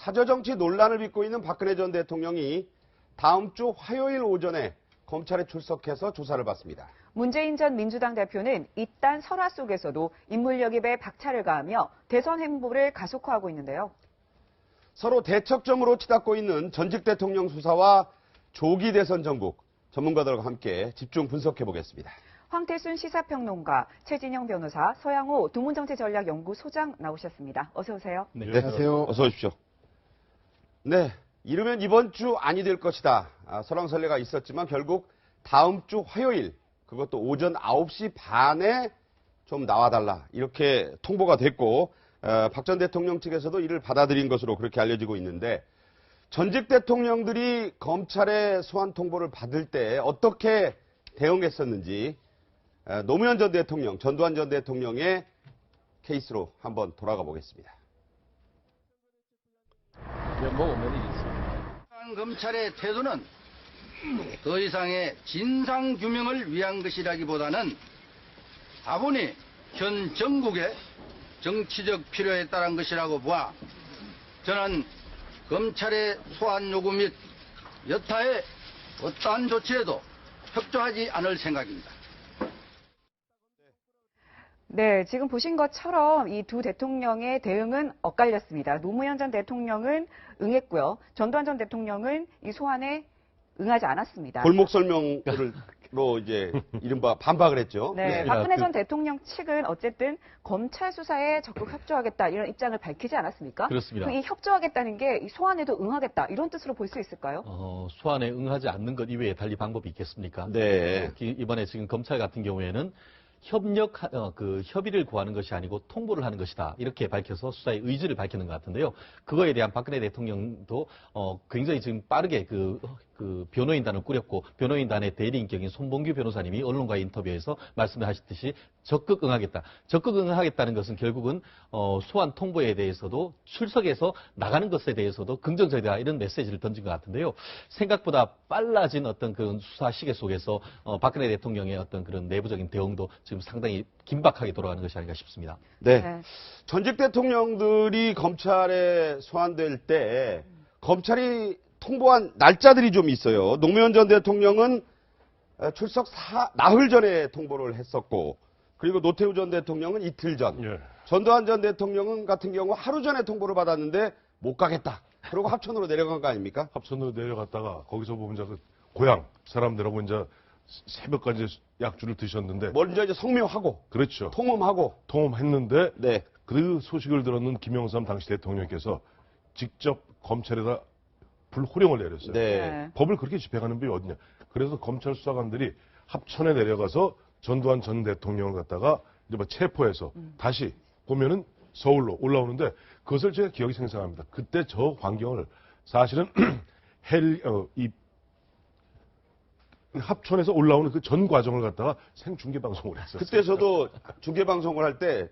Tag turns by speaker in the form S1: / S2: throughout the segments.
S1: 사저정치 논란을 빚고 있는 박근혜 전 대통령이 다음 주 화요일 오전에 검찰에 출석해서 조사를 받습니다.
S2: 문재인 전 민주당 대표는 이딴 설화 속에서도 인물영입에 박차를 가하며 대선 행보를 가속화하고 있는데요.
S1: 서로 대척점으로 치닫고 있는 전직 대통령 수사와 조기 대선 전국, 전문가들과 함께 집중 분석해 보겠습니다.
S2: 황태순 시사평론가, 최진영 변호사, 서양호 두문정치전략연구소장 나오셨습니다. 어서 오세요.
S3: 네,
S1: 안녕하세요. 어서 오십시오. 네, 이르면 이번 주 아니 될 것이다. 설왕설래가 있었지만 결국 다음 주 화요일, 그것도 오전 9시 반에 좀 나와달라. 이렇게 통보가 됐고 박 전 대통령 측에서도 이를 받아들인 것으로 그렇게 알려지고 있는데, 전직 대통령들이 검찰의 소환 통보를 받을 때 어떻게 대응했었는지 노무현 전 대통령, 전두환 전 대통령의 케이스로 한번 돌아가 보겠습니다.
S4: 검찰의 태도는 더 이상의 진상규명을 위한 것이라기보다는 다분히 현 정국의 정치적 필요에 따른 것이라고 보아 저는 검찰의 소환 요구 및 여타의 어떠한 조치에도 협조하지 않을 생각입니다.
S2: 네, 지금 보신 것처럼 이 두 대통령의 대응은 엇갈렸습니다. 노무현 전 대통령은 응했고요. 전두환 전 대통령은 이 소환에 응하지 않았습니다.
S1: 골목 설명으로 이제 이른바 반박을 했죠.
S2: 네, 박근혜 전 대통령 측은 어쨌든 검찰 수사에 적극 협조하겠다 이런 입장을 밝히지 않았습니까?
S3: 그렇습니다.
S2: 이 협조하겠다는 게 이 소환에도 응하겠다 이런 뜻으로 볼 수 있을까요?
S3: 소환에 응하지 않는 것 이외에 달리 방법이 있겠습니까?
S1: 네.
S3: 이번에 지금 검찰 같은 경우에는 협의를 구하는 것이 아니고 통보를 하는 것이다. 이렇게 밝혀서 수사의 의지를 밝히는 것 같은데요. 그거에 대한 박근혜 대통령도 굉장히 지금 빠르게 그 변호인단을 꾸렸고, 변호인단의 대리인격인 손봉규 변호사님이 언론과의 인터뷰에서 말씀을 하셨듯이 적극 응하겠다. 적극 응하겠다는 것은 결국은 소환 통보에 대해서도 출석해서 나가는 것에 대해서도 긍정적이다, 이런 메시지를 던진 것 같은데요. 생각보다 빨라진 어떤 그 수사 시계 속에서 박근혜 대통령의 어떤 그런 내부적인 대응도 지금 상당히 긴박하게 돌아가는 것이 아닌가 싶습니다.
S1: 네. 전직 대통령들이 검찰에 소환될 때 검찰이 통보한 날짜들이 좀 있어요. 노무현 전 대통령은 출석 나흘 전에 통보를 했었고, 그리고 노태우 전 대통령은 이틀 전, 전두환 전 대통령은 같은 경우 하루 전에 통보를 받았는데 못 가겠다. 그리고 합천으로 내려간 거 아닙니까?
S5: 합천으로 내려갔다가 거기서 보면 이제 고향 사람들하고 이제 새벽까지 약주를 드셨는데,
S1: 먼저 이제 성묘하고,
S5: 그렇죠.
S1: 통음했는데, 네.
S5: 그 소식을 들었는 김영삼 당시 대통령께서 직접 검찰에다 불호령을 내렸어요.
S1: 네.
S5: 법을 그렇게 집행하는 법이 어디냐. 그래서 검찰 수사관들이 합천에 내려가서 전두환 전 대통령을 갖다가 이제 체포해서 다시 보면은 서울로 올라오는데, 그것을 제가 기억이 생생합니다. 그때 저 광경을 사실은 이 합천에서 올라오는 그 전 과정을 갖다가 생중계 방송을 했어요.
S1: 그때 저도 중계 방송을 할 때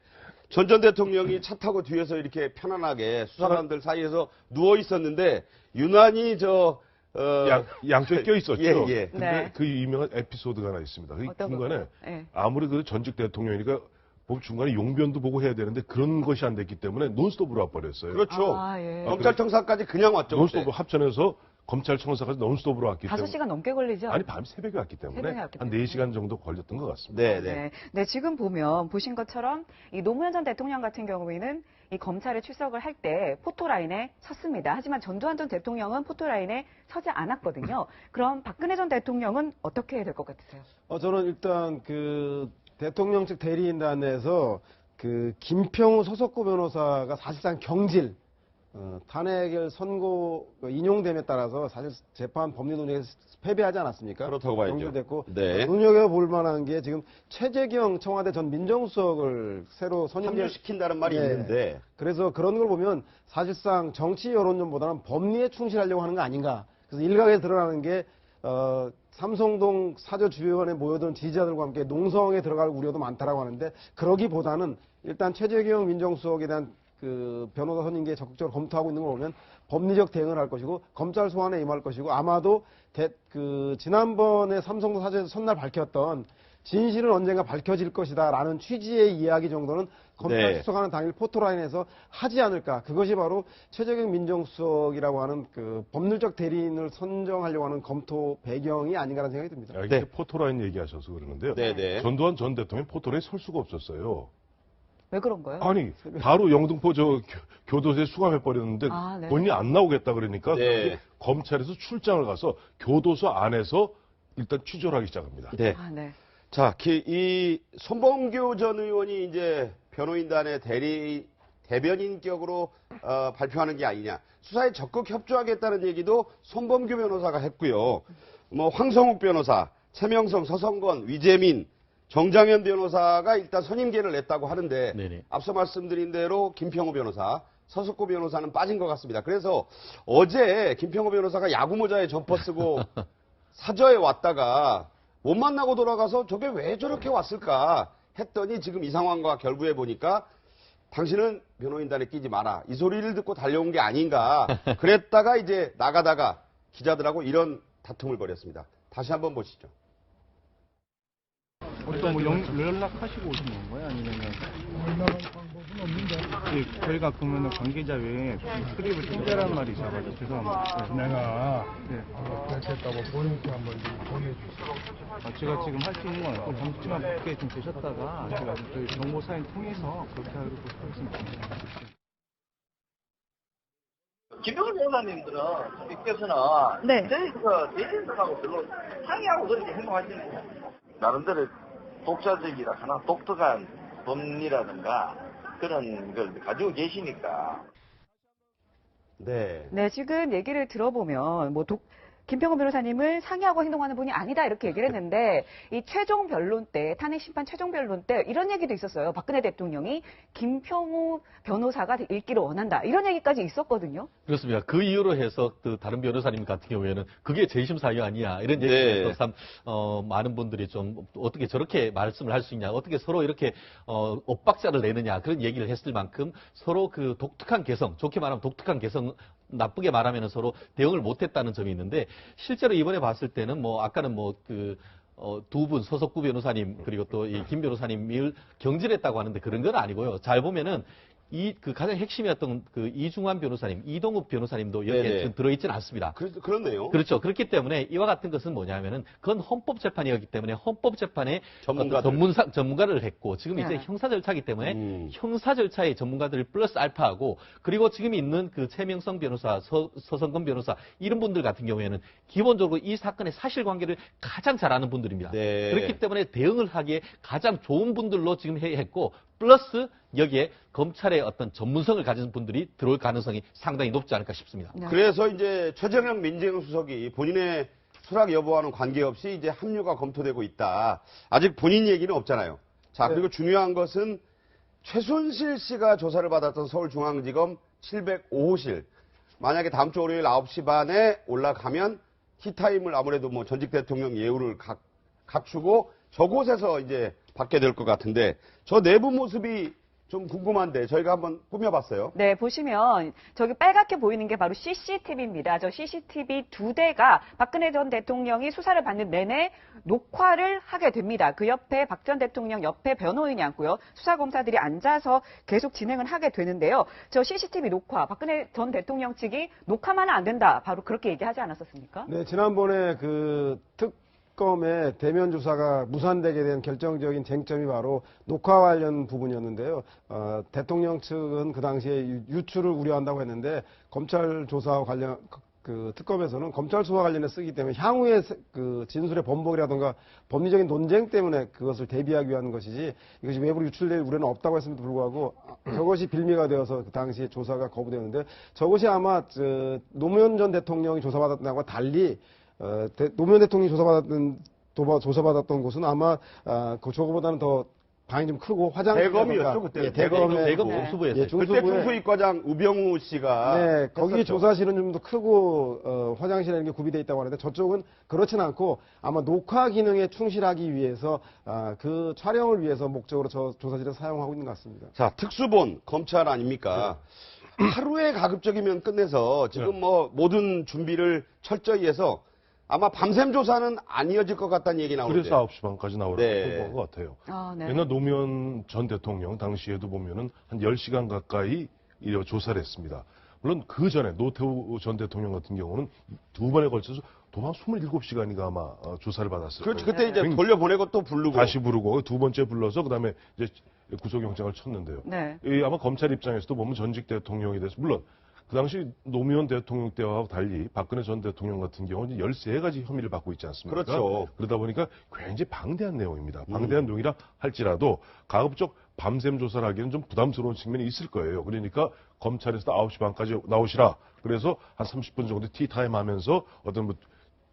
S1: 전 전 대통령이 차 타고 뒤에서 이렇게 편안하게 수사관들 사이에서 누워 있었는데 유난히
S5: 양쪽에 껴 있었죠.
S1: 예.
S5: 근데
S2: 네.
S5: 그 유명한 에피소드가 하나 있습니다. 그 중간에
S2: 네.
S5: 아무리 그 전직 대통령이니까 중간에 용변도 보고 해야 되는데 그런 것이 안 됐기 때문에 논스톱으로 와버렸어요.
S1: 그렇죠.
S2: 예.
S1: 검찰청사까지 그냥 왔죠.
S5: 논스톱으로 합천에서 검찰청사까지 논스톱으로 왔기 때문에.
S2: 5시간 넘게 걸리죠?
S5: 아니, 밤 새벽에 왔기 때문에
S2: 새벽에 왔기
S5: 한
S2: 때문에.
S5: 4시간 정도 걸렸던 것 같습니다.
S2: 네, 지금 보신 것처럼 이 노무현 전 대통령 같은 경우에는 이 검찰에 출석을 할 때 포토라인에 섰습니다. 하지만 전두환 전 대통령은 포토라인에 서지 않았거든요. 그럼 박근혜 전 대통령은 어떻게 해야 될 것 같으세요?
S6: 저는 일단 그 대통령 측 대리인단에서 그 김평우 소속고 변호사가 사실상 경질, 탄핵 선고 인용됨에 따라서 사실 재판 법리 논의에서 패배하지 않았습니까?
S1: 그렇다고 봐야죠.
S6: 경질됐고,
S1: 네.
S6: 눈여겨볼 만한 게 지금 최재경 청와대 전 민정수석을 새로
S1: 선임시킨다는 말이 있는데,
S6: 그래서 그런 걸 보면 사실상 정치 여론전보다는 법리에 충실하려고 하는 거 아닌가. 그래서 일각에 드러나는 게 삼성동 사저 주변에 모여든 지지자들과 함께 농성에 들어갈 우려도 많다라고 하는데, 그러기보다는 일단 최재경 민정수석에 대한 그 변호사 선임기에 적극적으로 검토하고 있는 걸 보면 법리적 대응을 할 것이고 검찰 소환에 임할 것이고, 아마도 지난번에 삼성동 사저에서 첫날 밝혔던 진실은 언젠가 밝혀질 것이다라는 취지의 이야기 정도는 검찰
S1: 네.
S6: 수석하는 당일 포토라인에서 하지 않을까. 그것이 바로 최재경 민정수석이라고 하는 그 법률적 대리인을 선정하려고 하는 검토 배경이 아닌가라는 생각이 듭니다.
S5: 이게
S1: 네.
S5: 포토라인 얘기하셔서 그러는데요.
S1: 네네.
S5: 전두환 전 대통령 포토라인에 설 수가 없었어요.
S2: 왜 그런가요?
S5: 아니 바로 영등포 교도소에 수감해 버렸는데
S2: 아, 네.
S5: 본인이 안 나오겠다 그러니까
S1: 네.
S5: 검찰에서 출장을 가서 교도소 안에서 일단 취조를 하기 시작합니다.
S1: 네.
S2: 아, 네.
S1: 자, 이 손범규 전 의원이 이제 변호인단의 대변인격으로 발표하는 게 아니냐. 수사에 적극 협조하겠다는 얘기도 손범규 변호사가 했고요. 뭐 황성욱 변호사, 최명성, 서성건, 위재민, 정장현 변호사가 일단 선임계를 냈다고 하는데
S3: 네네.
S1: 앞서 말씀드린 대로 김평호 변호사, 서석구 변호사는 빠진 것 같습니다. 그래서 어제 김평호 변호사가 야구 모자에 점퍼 쓰고 사저에 왔다가 못 만나고 돌아가서 저게 왜 저렇게 왔을까 했더니 지금 이 상황과 결부해 보니까 당신은 변호인단에 끼지 마라. 이 소리를 듣고 달려온 게 아닌가. 그랬다가 이제 나가다가 기자들하고 이런 다툼을 벌였습니다. 다시 한번 보시죠.
S7: 어떤 뭐 연락하시고 오신 건가요? 아니면은 연락할 방법은 없는데. 예, 저희가 그러면은 관계자 외에 스크립을 특별한 말이 있어가지고 죄송합니다.
S8: 내가
S7: 네.
S8: 됐다고 본인께 한번 보내주세요.
S7: 아, 제가 지금 할 수 있는 건 없고 정치만 밖에 좀 계셨다가 제가 저희 정보사인 통해서 그렇게 하도록 하겠습니다.
S9: 김영훈 변호사님께서는
S2: 네.
S9: 저희가 대리인들하고 별로 상의하고 그렇게 행동하시는 거예요. 나름대로 독자적이라 하나 독특한 법리라든가 그런 걸 가지고 계시니까.
S1: 네.
S2: 네, 지금 얘기를 들어보면 김평호 변호사님을 상의하고 행동하는 분이 아니다 이렇게 얘기를 했는데 이 최종 변론 때 탄핵 심판 최종 변론 때 이런 얘기도 있었어요. 박근혜 대통령이 김평호 변호사가 읽기를 원한다 이런 얘기까지 있었거든요.
S3: 그렇습니다. 그 이유로 해서 그 다른 변호사님 같은 경우에는 그게 재심 사유 아니야 이런
S1: 네.
S3: 얘기를 참 많은 분들이 좀 어떻게 저렇게 말씀을 할 수 있냐, 어떻게 서로 이렇게 엇박자를 내느냐 그런 얘기를 했을 만큼 서로 그 독특한 개성, 좋게 말하면 독특한 개성, 나쁘게 말하면 서로 대응을 못했다는 점이 있는데 실제로 이번에 봤을 때는 뭐 아까는 두 분 서석구 변호사님 그리고 또 이 김 변호사님을 경질했다고 하는데 그런 건 아니고요. 잘 보면은 그 가장 핵심이었던 그 이중환 변호사님, 이동욱 변호사님도 여기에
S1: 네네.
S3: 들어있지는 않습니다.
S1: 그렇네요.
S3: 그렇죠. 그렇기 때문에 이와 같은 것은 뭐냐면은 그건 헌법재판이었기 때문에 헌법재판에 전문가를 했고 지금 이제
S2: 네.
S3: 형사 절차이기 때문에 형사 절차의 전문가들 플러스 알파하고 그리고 지금 있는 그 최명성 변호사, 서성건 변호사 이런 분들 같은 경우에는 기본적으로 이 사건의 사실관계를 가장 잘 아는 분들입니다.
S1: 네.
S3: 그렇기 때문에 대응을 하기에 가장 좋은 분들로 지금 했고 플러스 여기에 검찰의 어떤 전문성을 가진 분들이 들어올 가능성이 상당히 높지 않을까 싶습니다.
S2: 네.
S1: 그래서 이제 최재형 민정수석이 본인의 수락 여부와는 관계없이 이제 합류가 검토되고 있다. 아직 본인 얘기는 없잖아요. 자, 그리고 중요한 것은 최순실 씨가 조사를 받았던 서울중앙지검 705호실. 만약에 다음 주 월요일 9시 반에 올라가면 티타임을 아무래도 뭐 전직 대통령 예우를 갖추고 저곳에서 이제 받게 될 것 같은데 저 내부 모습이 좀 궁금한데 저희가 한번 꾸며봤어요.
S2: 네, 보시면 저기 빨갛게 보이는 게 바로 CCTV입니다. 저 CCTV 2대가 박근혜 전 대통령이 수사를 받는 내내 녹화를 하게 됩니다. 그 옆에 박 전 대통령 옆에 변호인이 앉고요. 수사검사들이 앉아서 계속 진행을 하게 되는데요. 저 CCTV 녹화, 박근혜 전 대통령 측이 녹화만은 안 된다. 바로 그렇게 얘기하지 않았었습니까?
S6: 네, 지난번에 그 특검의 대면 조사가 무산되게 된 결정적인 쟁점이 바로 녹화 관련 부분이었는데요. 대통령 측은 그 당시에 유출을 우려한다고 했는데 검찰 조사와 관련 그 특검에서는 검찰 수사 관련해 쓰기 때문에 향후의 그 진술의 번복이라든가 법리적인 논쟁 때문에 그것을 대비하기 위한 것이지 이것이 외부로 유출될 우려는 없다고 했음에도 불구하고 저것이 빌미가 되어서 그 당시에 조사가 거부되었는데 저것이 아마 노무현 전 대통령이 조사받았던 것과 달리 노무현 대통령이 조사받았던 곳은 아마 저거보다는 더 방이 좀 크고
S1: 대검이었죠 그때.
S3: 대검 중수부였어요.
S1: 그때 중수이과장 우병우 씨가
S6: 네, 거기
S1: 했었죠.
S6: 조사실은 좀 더 크고 화장실이라는 게 구비되어 있다고 하는데 저쪽은 그렇진 않고 아마 녹화 기능에 충실하기 위해서 그 촬영을 위해서 목적으로 저 조사실을 사용하고 있는 것 같습니다.
S1: 자, 특수본 검찰 아닙니까? 하루에 가급적이면 끝내서 지금 뭐 모든 준비를 철저히 해서 아마 밤샘 조사는 안 이어질 것 같다는 얘기 나오는데.
S5: 그래서 9시 반까지 나오라고
S1: 네.
S5: 통보한 것 같아요.
S2: 아, 네.
S5: 옛날 노무현 전 대통령 당시에도 보면은 한 10시간 가까이 조사를 했습니다. 물론 그 전에 노태우 전 대통령 같은 경우는 두 번에 걸쳐서 도망 27시간이가 아마 조사를 받았을
S1: 그렇지.
S5: 거예요.
S1: 그때 이제 돌려보내고 또 부르고.
S5: 다시 부르고 두 번째 불러서 그다음에 이제 구속영장을 쳤는데요.
S2: 네.
S5: 아마 검찰 입장에서도 보면 전직 대통령이 돼서 물론 그 당시 노무현 대통령 때와 달리 박근혜 전 대통령 같은 경우는 13가지 혐의를 받고 있지 않습니까?
S1: 그렇죠.
S5: 그러다 보니까 굉장히 방대한 내용입니다. 방대한 내용이라 할지라도 가급적 밤샘 조사를 하기에는 좀 부담스러운 측면이 있을 거예요. 그러니까 검찰에서 9시 반까지 나오시라. 그래서 한 30분 정도 티타임 하면서 어떤 뭐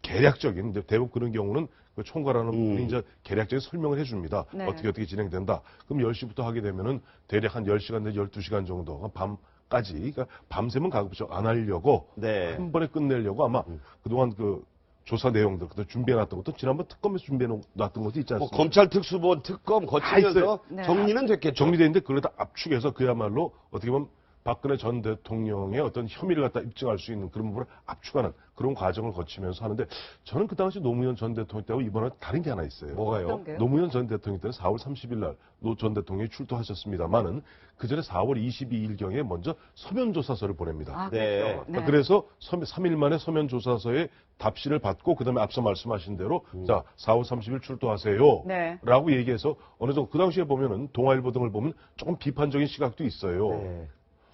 S5: 계략적인, 대부분 그런 경우는 그 총괄하는 분이 이제 계략적인 설명을 해줍니다.
S2: 네.
S5: 어떻게 진행된다. 그럼 10시부터 하게 되면은 대략 한 10시간 내지 12시간 정도, 밤까지, 그러니까 밤샘은 가급적 안 하려고
S1: 네.
S5: 한 번에 끝내려고 아마 그동안 그 조사 내용들, 그때 준비해놨던 것도 지난번 특검에서 준비해놨던 것도 있지
S1: 뭐
S5: 않습니까?
S1: 검찰 특수본 특검 거치면서
S2: 네.
S1: 정리는 됐겠죠.
S5: 정리되는데 그걸 다 압축해서 그야말로 어떻게 보면 박근혜 전 대통령의 어떤 혐의를 갖다 입증할 수 있는 그런 부분을 압축하는 그런 과정을 거치면서 하는데 저는 그 당시 노무현 전 대통령 때하고 이번에 다른 게 하나 있어요.
S1: 뭐가요?
S2: 어떤 게요?
S5: 노무현 전 대통령 때는 4월 30일 날 노 전 대통령이 출두하셨습니다만은 그 전에 4월 22일경에 먼저 서면 조사서를 보냅니다.
S2: 아,
S1: 네.
S2: 그렇죠. 네.
S5: 그래서 3일 만에 서면 조사서에 답시를 받고 그다음에 앞서 말씀하신 대로 자 4월 30일 출두하세요.
S2: 네.
S5: 라고 얘기해서 어느 정도 그 당시에 보면은 동아일보 등을 보면 조금 비판적인 시각도 있어요.
S1: 네.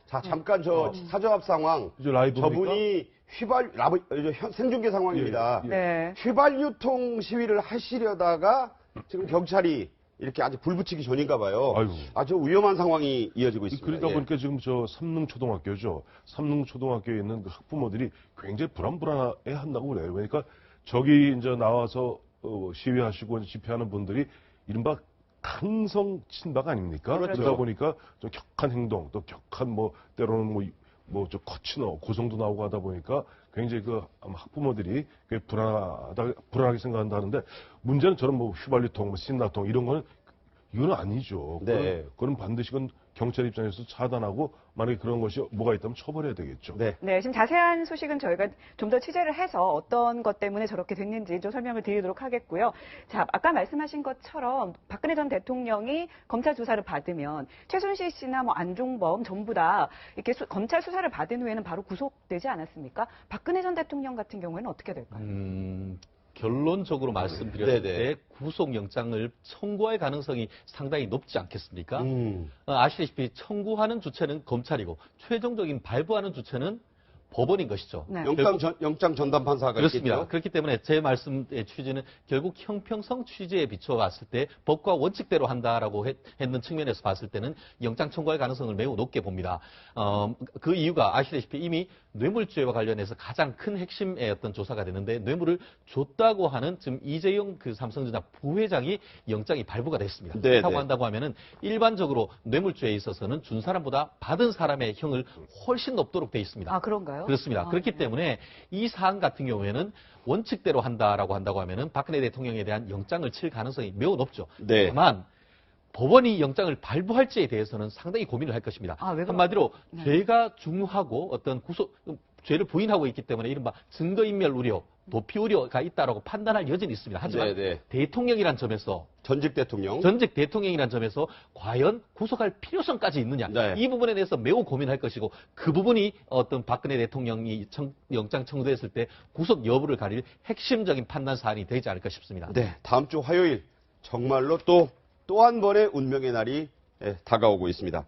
S1: 자, 잠깐 저 사저합 상황.
S5: 이제 라이브입니까?
S1: 저분이 생중계 상황입니다.
S5: 예, 예.
S2: 네.
S1: 휘발유통 시위를 하시려다가 지금 경찰이 이렇게 아직 불붙이기 전인가 봐요.
S5: 아이고.
S1: 아주 위험한 상황이 이어지고 있습니다.
S5: 그러다
S1: 예.
S5: 보니까 지금 저 삼릉초등학교죠. 삼릉초등학교에 있는 그 학부모들이 굉장히 불안해 한다고 그래요. 그러니까 저기 이제 나와서 시위하시고 집회하는 분들이 이른바 강성 친박 아닙니까?
S1: 그렇죠.
S5: 그러다 보니까 좀 격한 행동, 또 격한 뭐 때로는 좀 거친 고성도 나오고 하다 보니까 굉장히 아마 학부모들이 꽤 불안하게 생각한다는데 문제는 저런 뭐 휘발유통, 뭐 신나통 이런 거는 이건 아니죠.
S1: 네.
S5: 그건 반드시 경찰 입장에서 차단하고 만약에 그런 것이 뭐가 있다면 처벌해야 되겠죠.
S1: 네.
S2: 네, 지금 자세한 소식은 저희가 좀 더 취재를 해서 어떤 것 때문에 저렇게 됐는지 좀 설명을 드리도록 하겠고요. 자, 아까 말씀하신 것처럼 박근혜 전 대통령이 검찰 조사를 받으면 최순실 씨나 뭐 안종범 전부 다 이렇게 검찰 수사를 받은 후에는 바로 구속되지 않았습니까? 박근혜 전 대통령 같은 경우에는 어떻게 될까요?
S3: 결론적으로 말씀드렸을
S1: 네네.
S3: 때 구속영장을 청구할 가능성이 상당히 높지 않겠습니까?
S1: 음.
S3: 아시다시피 청구하는 주체는 검찰이고 최종적인 발부하는 주체는 법원인 것이죠.
S2: 네.
S1: 영장 전담 판사가
S3: 그렇습니다.
S1: 있겠죠.
S3: 그렇기 때문에 제 말씀의 취지는 결국 형평성 취지에 비춰봤을 때 법과 원칙대로 한다라고 했는 측면에서 봤을 때는 영장 청구할 가능성을 매우 높게 봅니다. 그 이유가 아시다시피 이미 뇌물죄와 관련해서 가장 큰 핵심의 어떤 조사가 되는데 뇌물을 줬다고 하는 지금 이재용 그 삼성전자 부회장이 영장이 발부가 됐습니다.
S1: 네,
S3: 그렇다고
S1: 네.
S3: 한다고 하면은 일반적으로 뇌물죄에 있어서는 준 사람보다 받은 사람의 형을 훨씬 높도록 돼 있습니다.
S2: 아, 그런가요?
S3: 그렇습니다.
S2: 아,
S3: 그렇기
S2: 네.
S3: 때문에 이 사안 같은 경우에는 원칙대로 한다라고 한다고 하면은 박근혜 대통령에 대한 영장을 칠 가능성이 매우 높죠.
S1: 네.
S3: 다만 법원이 영장을 발부할지에 대해서는 상당히 고민을 할 것입니다.
S2: 아, 왜
S3: 한마디로
S2: 네.
S3: 죄가 중하고 어떤 죄를 부인하고 있기 때문에 이른바 증거인멸 우려, 도피 우려가 있다라고 판단할 여지는 있습니다. 하지만
S1: 네네.
S3: 대통령이란 점에서
S1: 전직 대통령.
S3: 전직 대통령이란 점에서 과연 구속할 필요성까지 있느냐
S1: 네.
S3: 이 부분에 대해서 매우 고민할 것이고 그 부분이 어떤 박근혜 대통령이 영장 청구했을 때 구속 여부를 가릴 핵심적인 판단 사안이 되지 않을까 싶습니다.
S1: 네. 다음 주 화요일 정말로 또 한 번의 운명의 날이 다가오고 있습니다.